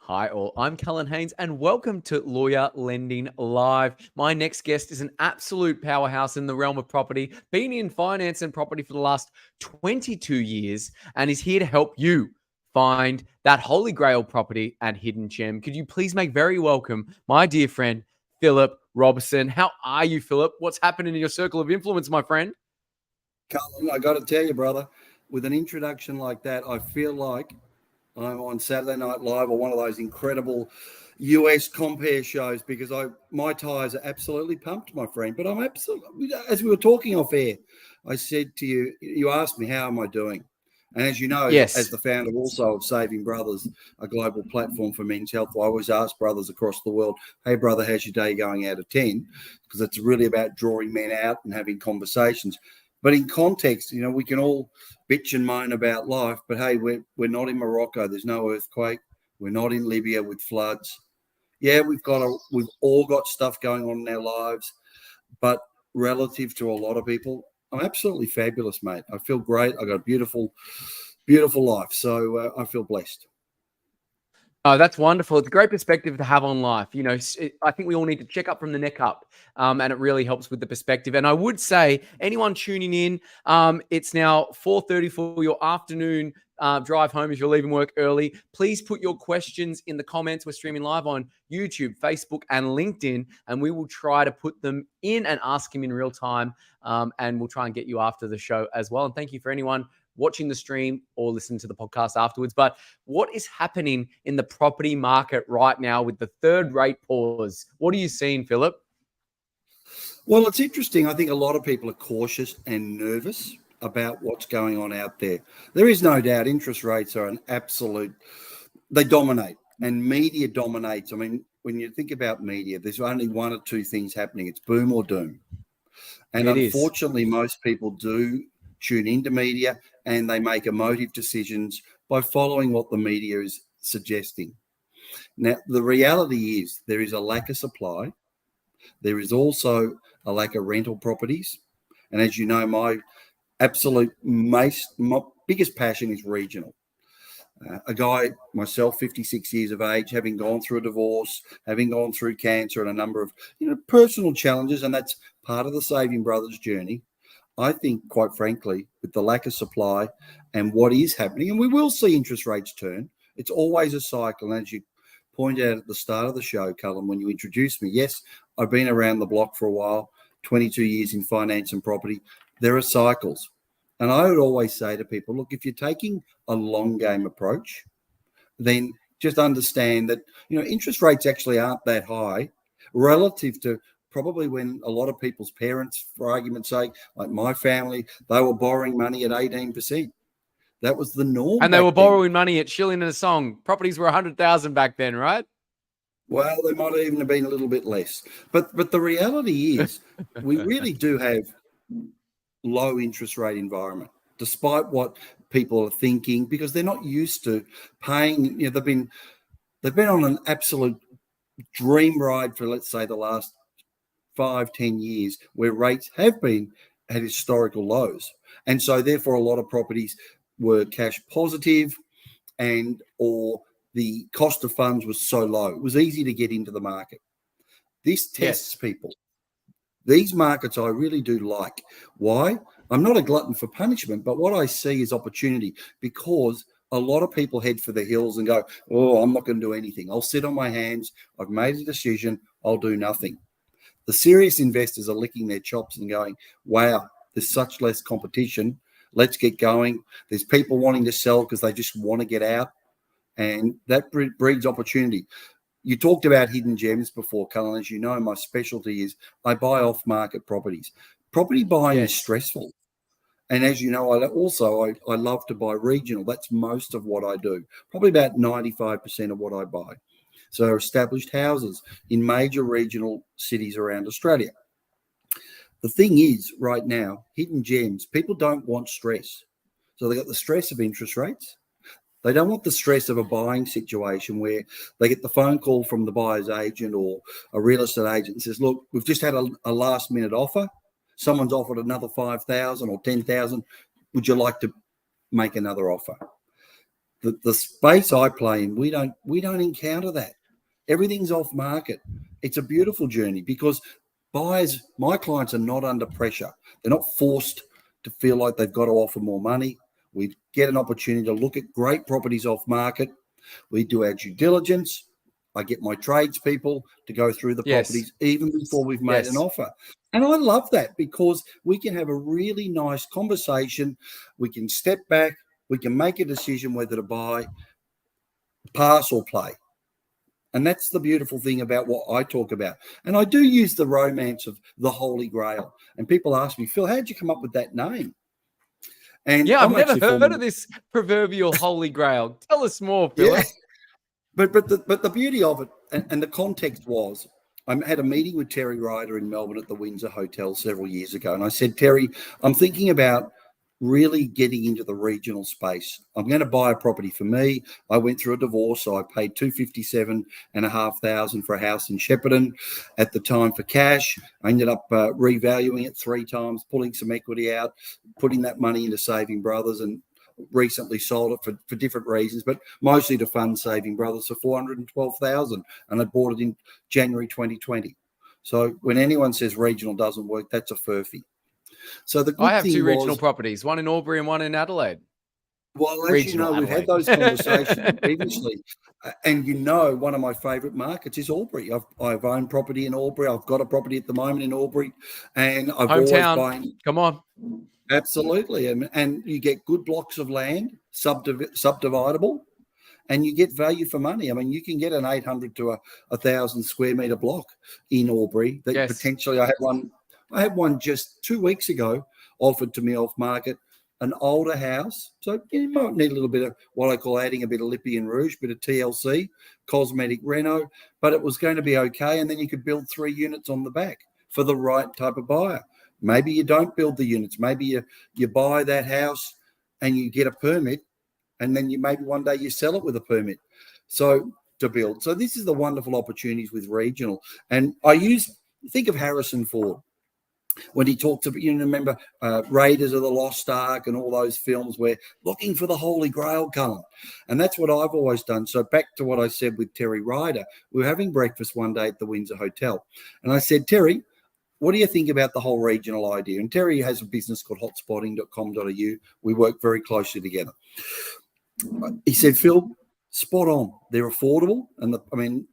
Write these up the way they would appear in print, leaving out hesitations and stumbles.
Hi all, I'm Callan Haynes and welcome to Lawyer Lending Live. My next guest is an absolute powerhouse in the realm of property, been in finance and property for the last 22 years and is here to help you find that Holy Grail property and hidden gem. Could you please make very welcome my dear friend, Philip Robison. How are you, Philip? What's happening in your circle of influence, my friend? Cullen, I got to tell you, brother, with an introduction like that, I feel like I'm on Saturday Night Live or one of those incredible US compare shows because my tires are absolutely pumped, my friend. But I'm absolutely, as we were talking off air, I said to you, you asked me, how am I doing? And as you know, as Yes. the founder also of Saving Brothers, a global platform for men's health, I always ask brothers across the world, hey, brother, how's your day going out of 10? Because it's really about drawing men out and having conversations. But in context, we can all bitch and moan about life, but hey, we're not in Morocco. There's no earthquake. We're not in Libya with floods. Yeah, we've all got stuff going on in our lives, but relative to a lot of people, I'm absolutely fabulous, mate. I feel great. I got a beautiful, beautiful life. So I feel blessed. Oh, that's wonderful. It's a great perspective to have on life. I think we all need to check up from the neck up, and it really helps with the perspective. And I would say, anyone tuning in, it's now 4:30 for your afternoon drive home if you're leaving work early. Please put your questions in the comments. We're streaming live on YouTube, Facebook, and LinkedIn, and we will try to put them in and ask him in real time, and we'll try and get you after the show as well. And thank you for anyone watching the stream or listening to the podcast afterwards. But what is happening in the property market right now with the third rate pause? What are you seeing, Philip? Well, it's interesting. I think a lot of people are cautious and nervous about what's going on out there. There is no doubt interest rates are an absolute, they dominate, and media dominates. I mean, when you think about media, there's only one or two things happening. It's boom or doom. And It is. unfortunately, most people do tune into media and they make emotive decisions by following what the media is suggesting. Now, the reality is there is a lack of supply. There is also a lack of rental properties. And as you know, my biggest passion is regional. A guy, myself, 56 years of age, having gone through a divorce, having gone through cancer and a number of personal challenges, and that's part of the Saving Brothers journey. I think, quite frankly, with the lack of supply and what is happening, and we will see interest rates turn, it's always a cycle. And as you pointed out at the start of the show, Cullen, when you introduced me, yes, I've been around the block for a while, 22 years in finance and property. There are cycles. And I would always say to people, look, if you're taking a long game approach, then just understand that, interest rates actually aren't that high relative to probably when a lot of people's parents, for argument's sake, like my family, they were borrowing money at 18%. That was the norm. And they were borrowing money at shilling in a song. Properties were 100,000 back then, right? Well, they might even have been a little bit less. But the reality is we really do have low interest rate environment, despite what people are thinking, because they're not used to paying. They've been on an absolute dream ride for, let's say, the last 5-10 years, where rates have been at historical lows, and so therefore a lot of properties were cash positive, and or the cost of funds was so low, it was easy to get into the market. This tests people. These markets I really do like. Why? I'm not a glutton for punishment, but what I see is opportunity, because a lot of people head for the hills and go, oh, I'm not going to do anything. I'll sit on my hands. I've made a decision. I'll do nothing. The serious investors are licking their chops and going, wow, there's such less competition. Let's get going. There's people wanting to sell because they just want to get out. And that breeds opportunity. You talked about hidden gems before, Cullen. As you know, my specialty is I buy off-market properties. Property buying is stressful. And as you know, I love to buy regional. That's most of what I do. Probably about 95% of what I buy. So established houses in major regional cities around Australia. The thing is, right now, hidden gems, people don't want stress. So they got the stress of interest rates. They don't want the stress of a buying situation where they get the phone call from the buyer's agent or a real estate agent and says, look, we've just had a last minute offer. Someone's offered another 5,000 or 10,000. Would you like to make another offer? the space I play in, we don't encounter that. Everything's off market. It's a beautiful journey because buyers, my clients, are not under pressure. They're not forced to feel like they've got to offer more money. We get an opportunity to look at great properties off market. We do our due diligence. I get my tradespeople to go through the properties even before we've made an offer. And I love that because we can have a really nice conversation. We can step back. We can make a decision whether to buy, pass, or play. And that's the beautiful thing about what I talk about. And I do use the romance of the Holy Grail. And people ask me, Phil, how'd you come up with that name? And I've never heard of this proverbial Holy Grail. Tell us more, Phil. Yeah. But the beauty of it and the context was, I had a meeting with Terry Ryder in Melbourne at the Windsor Hotel several years ago. And I said, Terry, I'm thinking about really getting into the regional space. I'm going to buy a property for me. I went through a divorce, so I paid $257,500 for a house in Shepparton at the time for cash. I ended up revaluing it 3 times, pulling some equity out, putting that money into Saving Brothers, and recently sold it for different reasons, but mostly to fund Saving Brothers for $412,000, and I bought it in January 2020. So when anyone says regional doesn't work, that's a furphy. So the good I have thing 2 regional properties, one in Albury and one in Adelaide. Well, as regional you know, we've had those conversations previously. And you know, one of my favourite markets is Albury. I've owned property in Albury. I've got a property at the moment in Albury. And I've Hometown. always buying. Come on. Absolutely. And you get good blocks of land, subdividable, and you get value for money. I mean, you can get an 800 to a 1,000 square metre block in Albury that potentially I had one just 2 weeks ago offered to me off market, an older house. So you might need a little bit of what I call adding a bit of lippy and rouge, bit of TLC, cosmetic reno, but it was going to be okay. And then you could build 3 units on the back for the right type of buyer. Maybe you don't build the units. Maybe you buy that house and you get a permit, and then maybe one day you sell it with a permit. So to build. So this is the wonderful opportunities with regional. And think of Harrison Ford. When he talked about, remember Raiders of the Lost Ark and all those films where looking for the Holy Grail, Cullen. And that's what I've always done. So back to what I said with Terry Ryder, we were having breakfast one day at the Windsor Hotel. And I said, Terry, what do you think about the whole regional idea? And Terry has a business called hotspotting.com.au. We work very closely together. He said, Phil, spot on. They're affordable. And the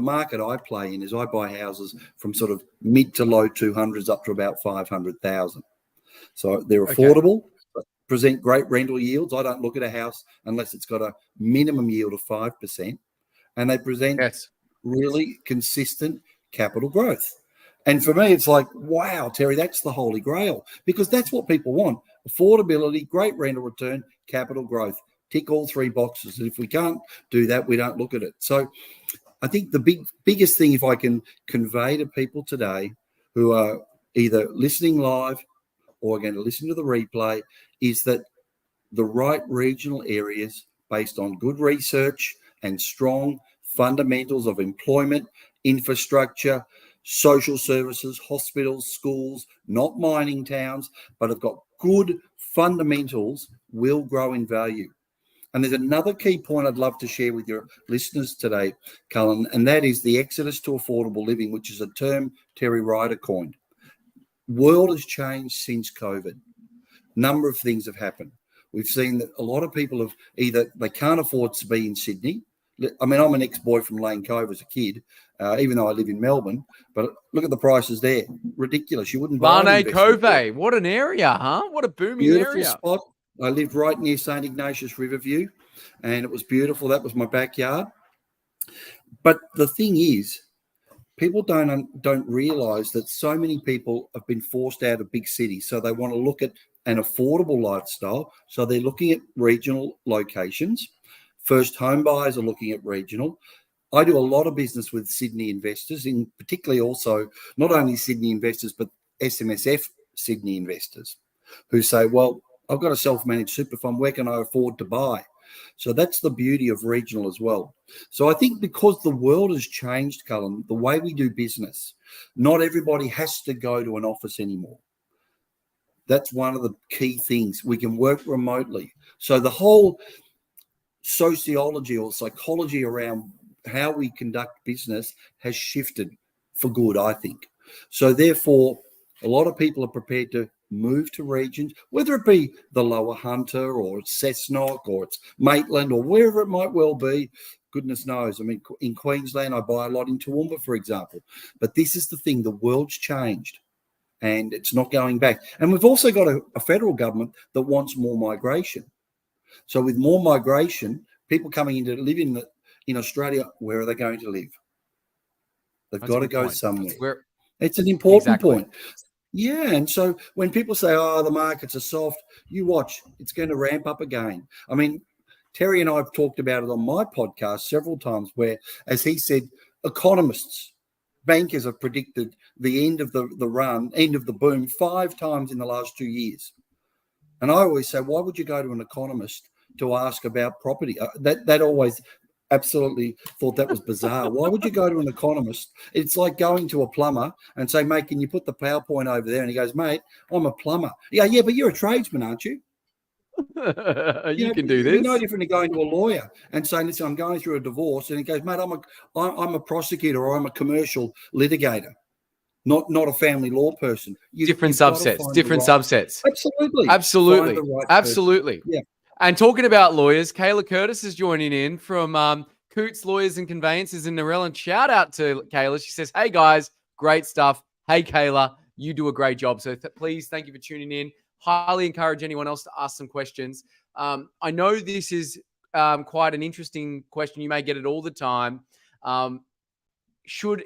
market I play in is I buy houses from sort of mid to low 200s up to about 500,000. So they're affordable, present great rental yields. I don't look at a house unless it's got a minimum yield of 5%. And they present really consistent capital growth. And for me, it's like, wow, Terry, that's the Holy Grail, because that's what people want. Affordability, great rental return, capital growth. Tick all 3 boxes. And if we can't do that, we don't look at it. So I think the biggest thing, if I can convey to people today who are either listening live or are going to listen to the replay, is that the right regional areas based on good research and strong fundamentals of employment, infrastructure, social services, hospitals, schools, not mining towns, but have got good fundamentals, will grow in value. And there's another key point I'd love to share with your listeners today, Cullen, and that is the exodus to affordable living, which is a term Terry Ryder coined. World has changed since COVID. Number of things have happened. We've seen that a lot of people have they can't afford to be in Sydney. I mean, I'm an ex-boy from Lane Cove as a kid, even though I live in Melbourne. But look at the prices there. Ridiculous. You wouldn't buy Lane Cove. What an area, huh? What a booming beautiful area. Spot. I lived right near St. Ignatius Riverview, and it was beautiful. That was my backyard. But the thing is, people don't realise that so many people have been forced out of big cities. So they want to look at an affordable lifestyle. So they're looking at regional locations. First home buyers are looking at regional. I do a lot of business with Sydney investors, in particularly also not only Sydney investors, but SMSF Sydney investors who say, well, I've got a self-managed super fund. Where can I afford to buy? So that's the beauty of regional as well. So I think because the world has changed, Cullen, the way we do business, not everybody has to go to an office anymore. That's one of the key things. We can work remotely. So the whole sociology or psychology around how we conduct business has shifted for good, I think. So therefore, a lot of people are prepared to move to regions, whether it be the Lower Hunter or it's Cessnock or it's Maitland or wherever it might well be. Goodness knows. I mean, in Queensland, I buy a lot in Toowoomba, for example. But this is the thing, the world's changed and it's not going back. And we've also got a federal government that wants more migration. So with more migration, people coming in to live in Australia, where are they going to live? They've got to go somewhere. It's an important point. Yeah, and so when people say, oh, the markets are soft, you watch, it's going to ramp up again. I mean, Terry and I have talked about it on my podcast several times where, as he said, economists, bankers have predicted the end of the run, end of the boom 5 times in the last 2 years. And I always say, why would you go to an economist to ask about property? That always absolutely thought that was bizarre. Why would you go to an economist? It's like going to a plumber and say, mate, can you put the PowerPoint over there? And he goes, mate, I'm a plumber. Yeah, but you're a tradesman, aren't you? You can do this. You're no different to going to a lawyer and saying, listen, I'm going through a divorce. And he goes, mate, I'm a prosecutor or I'm a commercial litigator. Not a family law person. Different subsets. Absolutely. Absolutely. Yeah. And talking about lawyers, Kayla Curtis is joining in from Coots Lawyers and Conveyances in Narellan. Shout out to Kayla. She says, hey, guys, great stuff. Hey, Kayla, you do a great job. So please, thank you for tuning in. Highly encourage anyone else to ask some questions. I know this is quite an interesting question. You may get it all the time.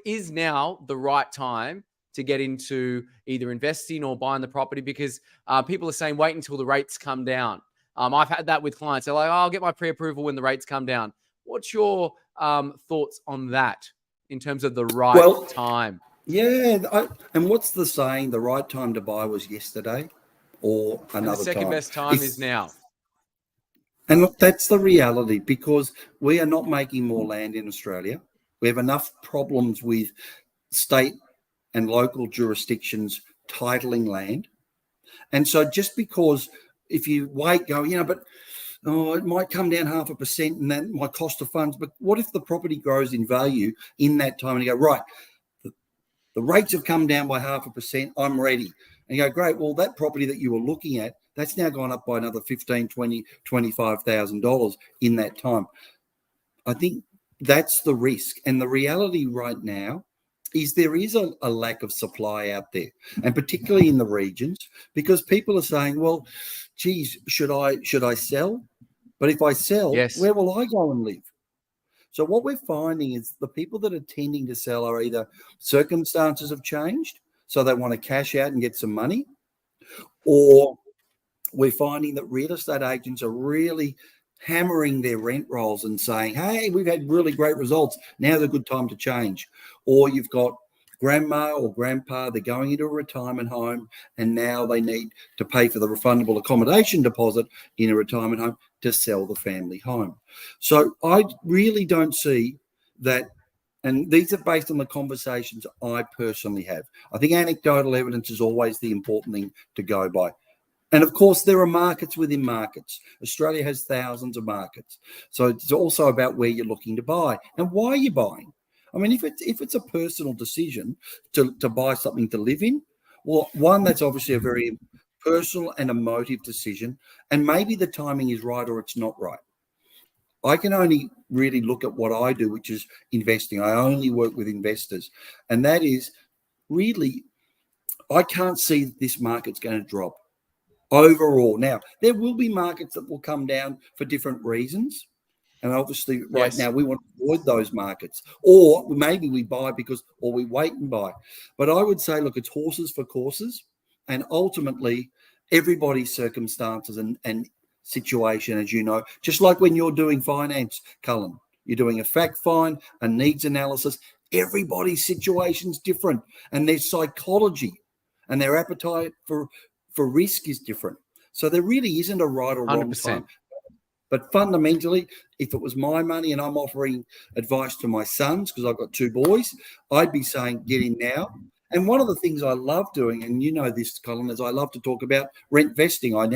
Is now the right time to get into either investing or buying the property? Because people are saying, wait until the rates come down. I've had that with clients. They're like, oh, I'll get my pre-approval when the rates come down. What's your thoughts on that in terms of the right time? Yeah. And what's the saying? The right time to buy was yesterday or another time. And the second best time is now. And look, that's the reality because we are not making more land in Australia. We have enough problems with state and local jurisdictions titling land. And so just because if you wait, but it might come down 0.5% and then my cost of funds. But what if the property grows in value in that time and you go, right, the rates have come down by 0.5%, I'm ready. And you go, great, well, that property that you were looking at, that's now gone up by another $15,000, $20,000, $25,000 in that time. I think that's the risk. And the reality right now is there is a lack of supply out there, and particularly in the regions, because people are saying, well, geez, should I sell? But if I sell, where will I go and live? So what we're finding is the people that are tending to sell are either circumstances have changed, so they want to cash out and get some money, or we're finding that real estate agents are really hammering their rent rolls and saying, hey, we've had really great results. Now's a good time to change. Or you've got grandma or grandpa, they're going into a retirement home and now they need to pay for the refundable accommodation deposit in a retirement home to sell the family home. So I really don't see that. And these are based on the conversations I personally have. I think anecdotal evidence is always the important thing to go by. And of course, there are markets within markets. Australia has thousands of markets. So it's also about where you're looking to buy and why you're buying. I mean, if it's a personal decision to buy something to live in, well, one, that's obviously a very personal and emotive decision. And maybe the timing is right or it's not right. I can only really look at what I do, which is investing. I only work with investors. And that is really, I can't see this market's going to drop overall. Now, there will be markets that will come down for different reasons. And obviously right now we want to avoid those markets. Or maybe we buy or we wait and buy. But I would say, look, it's horses for courses. And ultimately, everybody's circumstances and situation, as you know, just like when you're doing finance, Cullen, you're doing a fact find, a needs analysis. Everybody's situation's different. And their psychology and their appetite for risk is different. So there really isn't a right or wrong 100%. time. But fundamentally, if it was my money and I'm offering advice to my sons, because I've got 2 boys, I'd be saying, get in now. And one of the things I love doing, and you know this, Colin, is I love to talk about rent vesting. I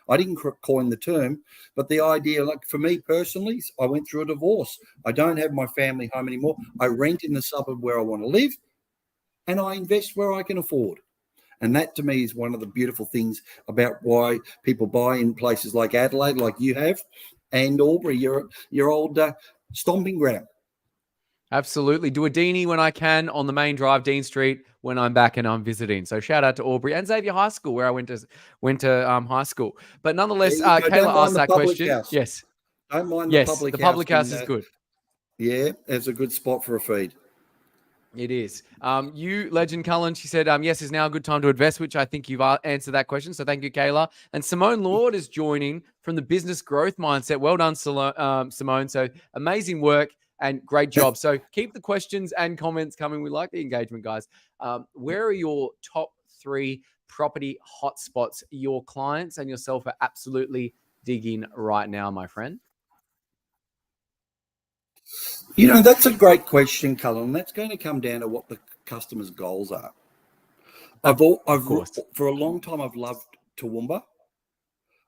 I didn't coin the term, but the idea, like for me personally, I went through a divorce. I don't have my family home anymore. I rent in the suburb where I want to live, and I invest where I can afford. And that to me is one of the beautiful things about why people buy in places like Adelaide, like you have, and Albury, your old stomping ground. Absolutely. Do a Deanie when I can on the main drive, Dean Street, when I'm back and I'm visiting. So shout out to Albury and Xavier High School, where I went to high school. But nonetheless, There you go. Kayla Don't mind asked the that public question. house. Yes. Don't mind the Yes, public the house. public house is good. Yeah, it's a good spot for a feed. It is. You, Legend Cullen, she said, yes, is now a good time to invest, which I think you've answered that question. So thank you, Kayla. And Simone Lord is joining from the business growth mindset. Well done, Simone. So amazing work and great job. So keep the questions and comments coming. We like the engagement, guys. Where are your top 3 property hotspots your clients and yourself are absolutely digging right now, my friend? You know, that's a great question, Cullen. That's going to come down to what the customer's goals are. For a long time, I've loved Toowoomba.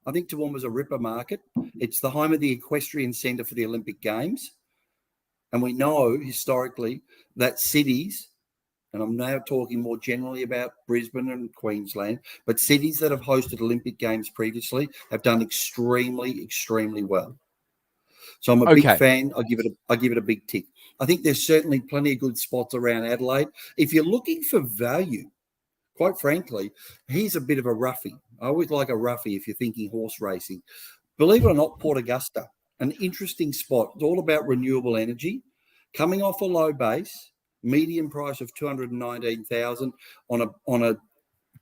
I think Toowoomba's a ripper market. It's the home of the equestrian centre for the Olympic Games. And we know historically that cities, and I'm now talking more generally about Brisbane and Queensland, but cities that have hosted Olympic Games previously have done extremely, extremely well. So I'm a big fan. I give it a big tick. I think there's certainly plenty of good spots around Adelaide. If you're looking for value, quite frankly, he's a bit of a roughie. I always like a roughie if you're thinking horse racing. Believe it or not, Port Augusta, an interesting spot. It's all about renewable energy, coming off a low base, median price of $219,000 on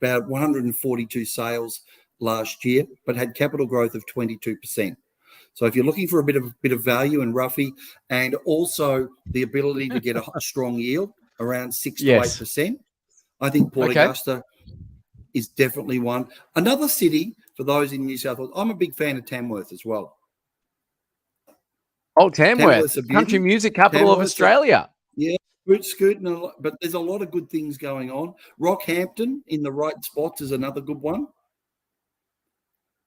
about 142 sales last year, but had capital growth of 22%. So if you're looking for a bit of value and roughy, and also the ability to get a strong yield around 6 to 8%, I think Port Augusta is definitely one. Another city for those in New South Wales, I'm a big fan of Tamworth as well. Oh, Tamworth, country music capital of Australia. Yeah, scooting, but there's a lot of good things going on. Rockhampton in the right spots is another good one.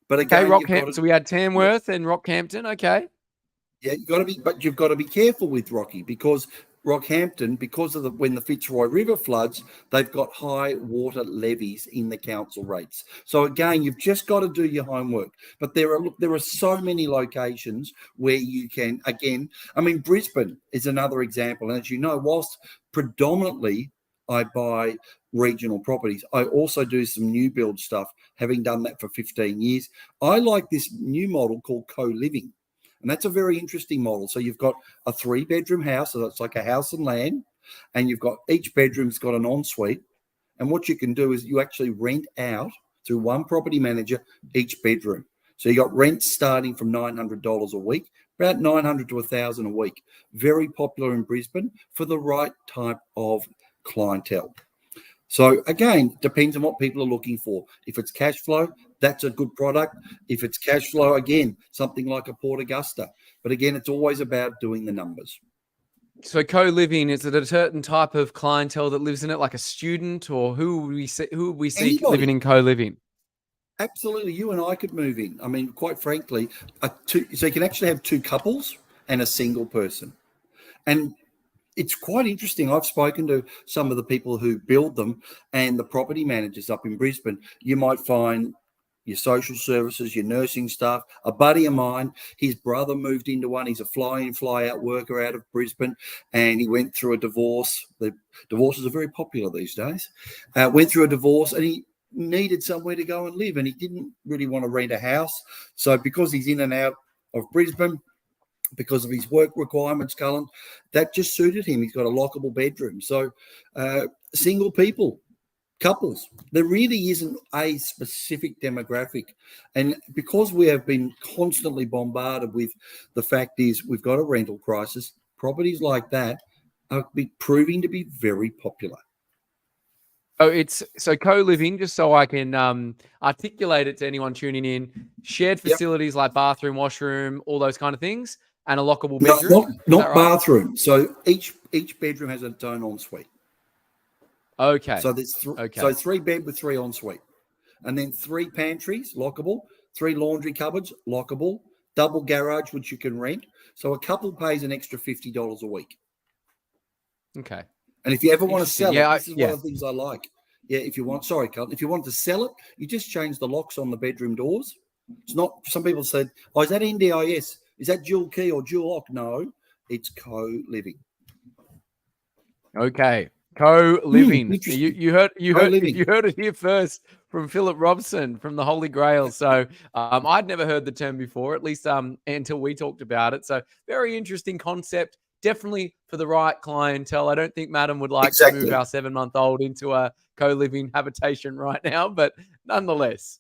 But again, Rockhampton. So we had Tamworth and Rockhampton. Okay. Yeah, you've got to be careful with Rocky, because Rockhampton, because of when the Fitzroy River floods, they've got high water levies in the council rates. So again, you've just got to do your homework. But there are so many locations where you can, again, I mean, Brisbane is another example. And as you know, whilst predominantly I buy regional properties, I also do some new build stuff, having done that for 15 years. I like this new model called co-living. And that's a very interesting model. So you've got a 3-bedroom house, so it's like a house and land, and you've got each bedroom's got an ensuite. And what you can do is you actually rent out through one property manager each bedroom. So you got rents starting from $900 a week, about $900 to $1,000 a week. Very popular in Brisbane for the right type of clientele. So again, depends on what people are looking for. If it's cash flow, that's a good product. If it's cash flow, again, something like a Port Augusta. But again, it's always about doing the numbers. So co-living, is it a certain type of clientele that lives in it, like a student, or who would we see living in co-living? Absolutely. You and I could move in. I mean, quite frankly, so you can actually have 2 couples and a single person. And it's quite interesting. I've spoken to some of the people who build them and the property managers up in Brisbane. You might find your social services, your nursing staff. A buddy of mine, his brother moved into one. He's a fly-in, fly-out worker out of Brisbane, and he went through a divorce. The divorces are very popular these days. Went through a divorce, and he needed somewhere to go and live, and he didn't really want to rent a house. So because he's in and out of Brisbane, because of his work requirements, Cullen, that just suited him. He's got a lockable bedroom. So single people, couples, there really isn't a specific demographic. And because we have been constantly bombarded with the fact is we've got a rental crisis, properties like that are proving to be very popular. Oh, it's so co-living, just so I can articulate it to anyone tuning in, shared facilities like bathroom, washroom, all those kind of things, and a lockable bedroom. Not bathroom. Right? So each bedroom has its own ensuite. Okay. So there's so 3 bed with 3 ensuite, and then 3 pantries lockable, 3 laundry cupboards, lockable, double garage, which you can rent. So a couple pays an extra $50 a week. Okay. And if you ever want to sell it, this is one of the things I like. Yeah, if you want, sorry, Carlton, if you want to sell it, you just change the locks on the bedroom doors. It's not, some people said, oh, is that NDIS? Is that dual key or dual lock? No, it's co-living. Okay. Co-living. You heard it here first from Philip Robison from the Holy Grail. So I'd never heard the term before, at least until we talked about it. So very interesting concept. Definitely for the right clientele. I don't think Madam would like to move our 7-month-old into a co-living habitation right now, but nonetheless,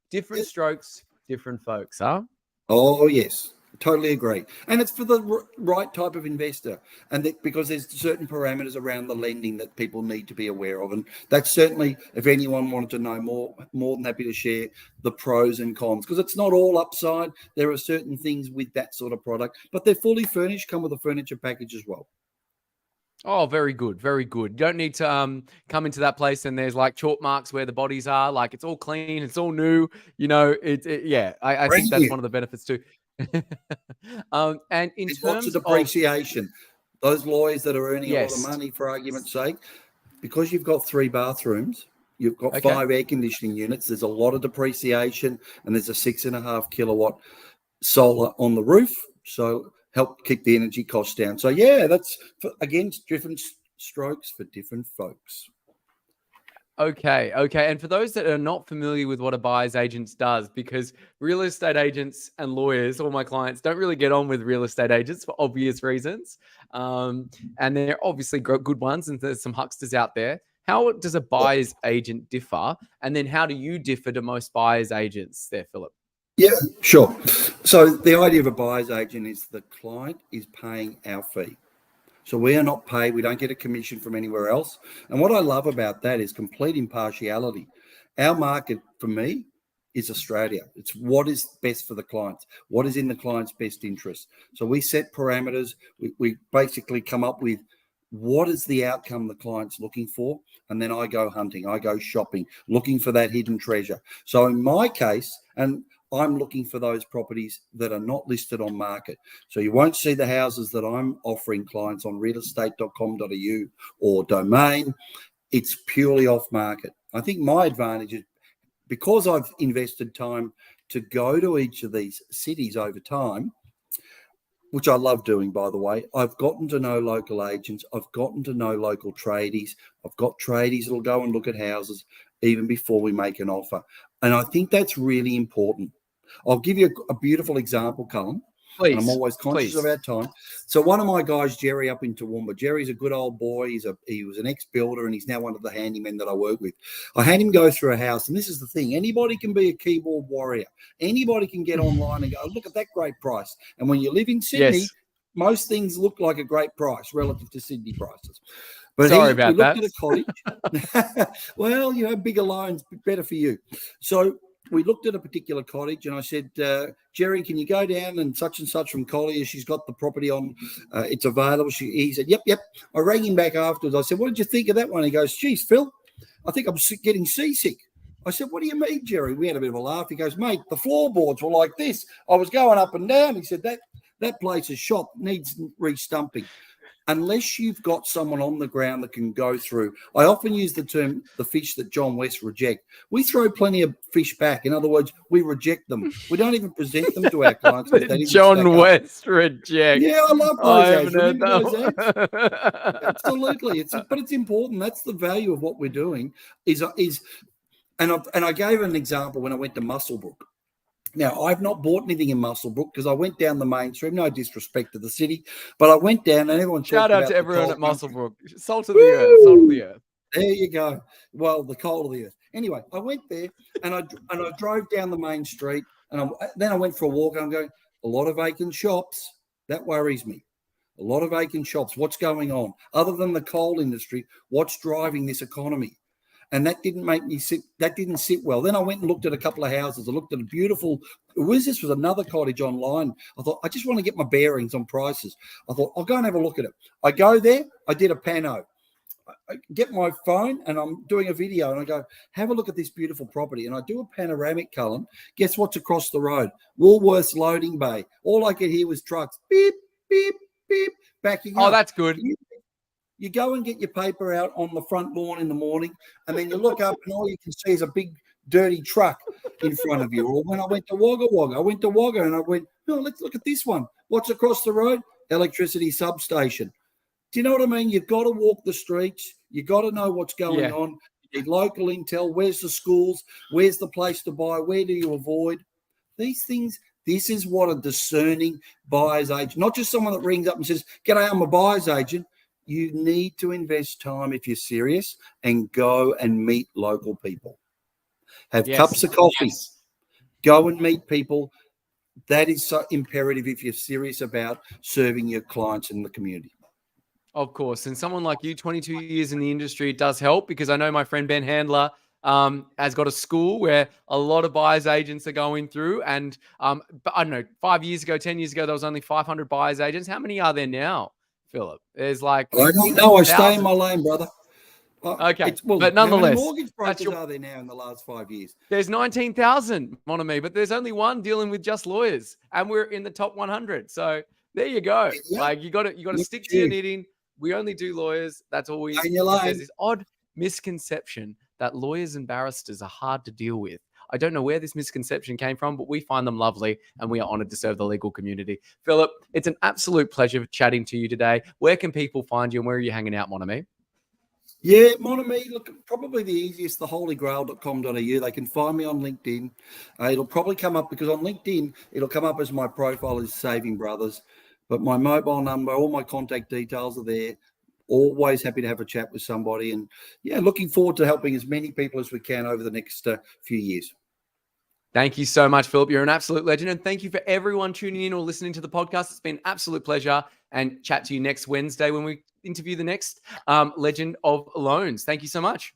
different strokes, different folks, huh? Oh, yes. Totally agree. And it's for the right type of investor. And that because there's certain parameters around the lending that people need to be aware of. And that's certainly, if anyone wanted to know more than happy to share the pros and cons, because it's not all upside. There are certain things with that sort of product, but they're fully furnished, come with a furniture package as well. Oh, very good. Very good. You don't need to come into that place and there's like chalk marks where the bodies are. Like it's all clean. It's all new. You know, I think that's one of the benefits too. And in there's terms lots of depreciation, those lawyers that are earning a lot of money, for argument's sake, because you've got 3 bathrooms, you've got 5 air conditioning units, there's a lot of depreciation, and there's a 6.5 kilowatt solar on the roof. So help keep the energy costs down. So yeah, that's again different strokes for different folks. Okay. And for those that are not familiar with what a buyer's agent does, because real estate agents and lawyers, all my clients, don't really get on with real estate agents for obvious reasons. And they're obviously good ones, and there's some hucksters out there. How does a buyer's agent differ? And then how do you differ to most buyer's agents there, Philip? Yeah, sure. So the idea of a buyer's agent is the client is paying our fee. So we are not paid. We don't get a commission from anywhere else. And what I love about that is complete impartiality. Our market, for me, is Australia. It's what is best for the clients, what is in the client's best interest. So we set parameters. We basically come up with what is the outcome the client's looking for. And then I go hunting, I go shopping, looking for that hidden treasure. So in my case, and I'm looking for those properties that are not listed on market. So you won't see the houses that I'm offering clients on realestate.com.au or Domain. It's purely off market. I think my advantage is because I've invested time to go to each of these cities over time, which I love doing, by the way. I've gotten to know local agents. I've gotten to know local tradies. I've got tradies that'll go and look at houses even before we make an offer. And I think that's really important. I'll give you a beautiful example, Cullen. Please. And I'm always conscious of our time. So one of my guys, Jerry, up in Toowoomba, Jerry's a good old boy. He was an ex-builder, and he's now one of the handymen that I work with. I had him go through a house, and this is the thing. Anybody can be a keyboard warrior. Anybody can get online and go, look at that great price. And when you live in Sydney, most things look like a great price relative to Sydney prices. But we looked at a cottage. Well, you know, bigger loans, better for you. So we looked at a particular cottage, and I said, Jerry, can you go down and such from Collier? She's got the property on, it's available. He said, yep. I rang him back afterwards. I said, what did you think of that one? He goes, geez, Phil, I think I'm getting seasick. I said, what do you mean, Jerry? We had a bit of a laugh. He goes, mate, the floorboards were like this. I was going up and down. He said, that place's shop needs re-stumping. Unless you've got someone on the ground that can go through. I often use the term, the fish that John West reject. We throw plenty of fish back. In other words, we reject them. We don't even present them to our clients. John West reject. Yeah, I love those ads. Remember those ads? Absolutely. But it's important. That's the value of what we're doing. And I gave an example when I went to Muswellbrook. Now, I've not bought anything in Muswellbrook because I went down the main stream. No disrespect to the city, but I went down and everyone shout out to everyone at Muswellbrook. Salt of the earth. Salt of the earth. There you go. Well, the coal of the earth. Anyway, I went there and I drove down the main street, and then I went for a walk. And I'm going, a lot of vacant shops. That worries me. A lot of vacant shops. What's going on? Other than the coal industry, what's driving this economy? And that didn't make me sit. That didn't sit well. Then I went and looked at a couple of houses. I looked at a beautiful. This was another cottage online. I thought, I just want to get my bearings on prices. I thought, I'll go and have a look at it. I go there. I did a pano. I get my phone and I'm doing a video and I go, have a look at this beautiful property. And I do a panoramic, Cullen. Guess what's across the road? Woolworths loading bay. All I could hear was trucks, beep, beep, beep, backing up. Oh, that's good. You go and get your paper out on the front lawn in the morning, and then you look up and all you can see is a big dirty truck in front of you. Or when I went to Wagga Wagga, and I went, no, let's look at this one. What's across the road? Electricity substation. Do you know what I mean? You've got to walk the streets. You've got to know what's going on. You need local intel. Where's the schools? Where's the place to buy? Where do you avoid? These things, this is what a discerning buyer's agent, not just someone that rings up and says, "G'day, I'm a buyer's agent." You need to invest time if you're serious and go and meet local people. Have cups of coffee. Go and meet people. That is so imperative if you're serious about serving your clients in the community. Of course. And someone like you, 22 years in the industry, it does help, because I know my friend Ben Handler has got a school where a lot of buyers agents are going through. And but I don't know, 5 years ago, 10 years ago, there was only 500 buyers agents. How many are there now, Philip? There's like, I don't know. I stay in my lane, brother. Okay, but nonetheless, how many mortgage brokers are there now in the last 5 years? There's 19,000, mon ami, but there's only one dealing with just lawyers, and we're in the top 100. So there you go. Yeah. Like you got to stick to your knitting. We only do lawyers. That's all we. There's this odd misconception that lawyers and barristers are hard to deal with. I don't know where this misconception came from, but we find them lovely, and we are honored to serve the legal community. Philip, it's an absolute pleasure chatting to you today. Where can people find you, and where are you hanging out, mon ami? Yeah, mon ami, look, probably the easiest, the holygrail.com.au. They can find me on LinkedIn. It'll probably come up, because on LinkedIn, it'll come up as my profile is Saving Brothers. But my mobile number, all my contact details are there. Always happy to have a chat with somebody. And, yeah, looking forward to helping as many people as we can over the next few years. Thank you so much, Philip. You're an absolute legend. And thank you for everyone tuning in or listening to the podcast. It's been an absolute pleasure. And chat to you next Wednesday when we interview the next legend of loans. Thank you so much.